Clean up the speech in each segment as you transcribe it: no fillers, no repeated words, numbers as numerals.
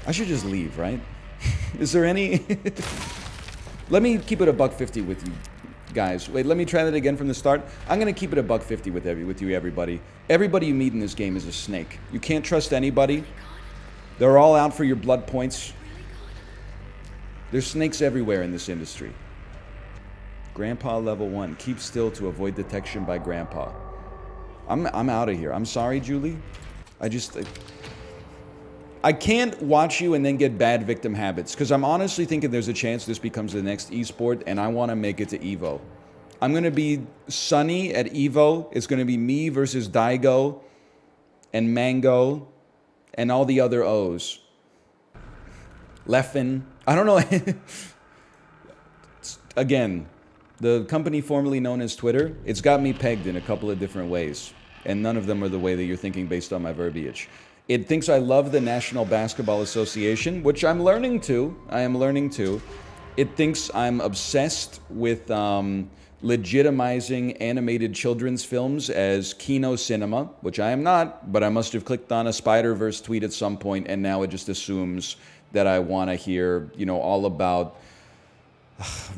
I should just leave, right? Is there any... Let me keep it a $1.50 with you guys. Wait, let me try that again from the start. I'm gonna keep it a $1.50 with you, everybody. Everybody you meet in this game is a snake. You can't trust anybody. They're all out for your blood points. There's snakes everywhere in this industry. Grandpa level 1. Keep still to avoid detection by Grandpa. I'm out of here. I'm sorry, Julie. I can't watch you and then get bad victim habits, because I'm honestly thinking there's a chance this becomes the next esport, and I want to make it to Evo. I'm going to be Sunny at Evo. It's going to be me versus Daigo and Mango and all the other O's. Leffen. I don't know. Again, the company formerly known as Twitter, it's got me pegged in a couple of different ways, and none of them are the way that you're thinking based on my verbiage. It thinks I love the National Basketball Association, which I'm learning to. I am learning to. It thinks I'm obsessed with legitimizing animated children's films as Kino cinema, which I am not, but I must have clicked on a Spider-Verse tweet at some point, and now it just assumes that I want to hear, you know, all about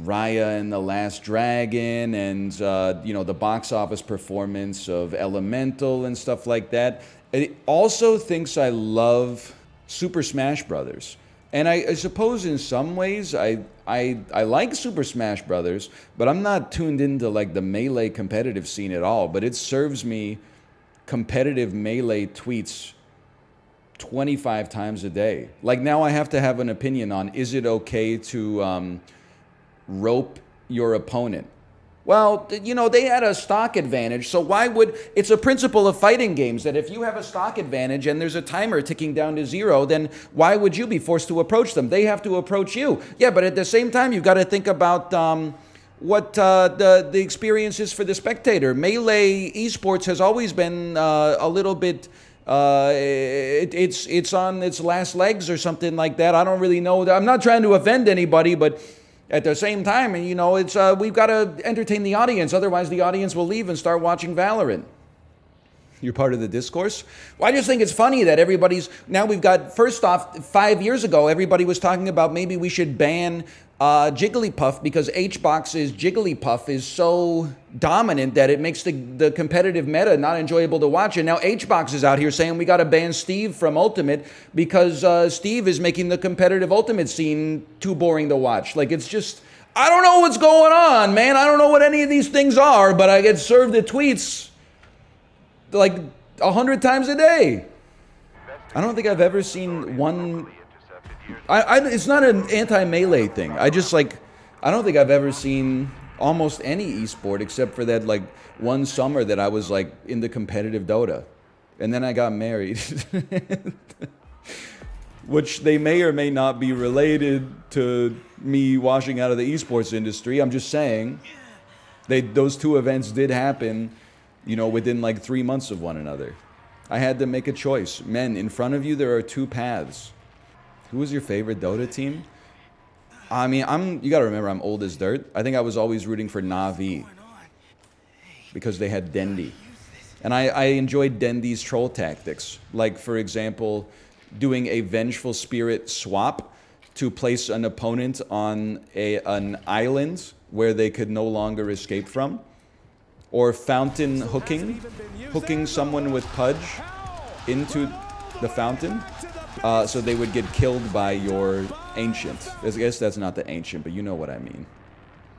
Raya and the Last Dragon and, you know, the box office performance of Elemental and stuff like that. It also thinks I love Super Smash Brothers. And I suppose in some ways I like Super Smash Brothers, but I'm not tuned into like the Melee competitive scene at all. But it serves me competitive Melee tweets 25 times a day. Like now I have to have an opinion on, is it okay to rope your opponent? Well, you know, they had a stock advantage, so why would... It's a principle of fighting games that if you have a stock advantage and there's a timer ticking down to 0, then why would you be forced to approach them? They have to approach you. Yeah, but at the same time, you've got to think about what the experience is for the spectator. Melee esports has always been a little bit... it's on its last legs or something like that. I don't really know. I'm not trying to offend anybody, but... At the same time, you know, it's we've got to entertain the audience. Otherwise, the audience will leave and start watching Valorant. You're part of the discourse? Well, I just think it's funny that everybody's... Now we've got... First off, 5 years ago, everybody was talking about maybe we should ban Jigglypuff because HBox's Jigglypuff is so dominant that it makes the competitive meta not enjoyable to watch. And now HBox is out here saying we got to ban Steve from Ultimate because Steve is making the competitive Ultimate scene too boring to watch. Like, it's just... I don't know what's going on, man. I don't know what any of these things are, but I get served the tweets like 100 times a day. I don't think I've ever seen one... it's not an anti-melee thing. I don't think I've ever seen almost any esport except for that like one summer that I was like in the competitive Dota. And then I got married. Which they may or may not be related to me washing out of the esports industry. I'm just saying those two events did happen, you know, within like 3 months of one another. I had to make a choice. Men, in front of you, there are two paths. Who was your favorite Dota team? I mean, you gotta remember, I'm old as dirt. I think I was always rooting for Na'Vi because they had Dendi. And I enjoyed Dendi's troll tactics. Like, for example, doing a Vengeful Spirit swap to place an opponent on an island where they could no longer escape from. Or fountain hooking someone with Pudge into the fountain so they would get killed by your Ancient. I guess that's not the Ancient, but you know what I mean.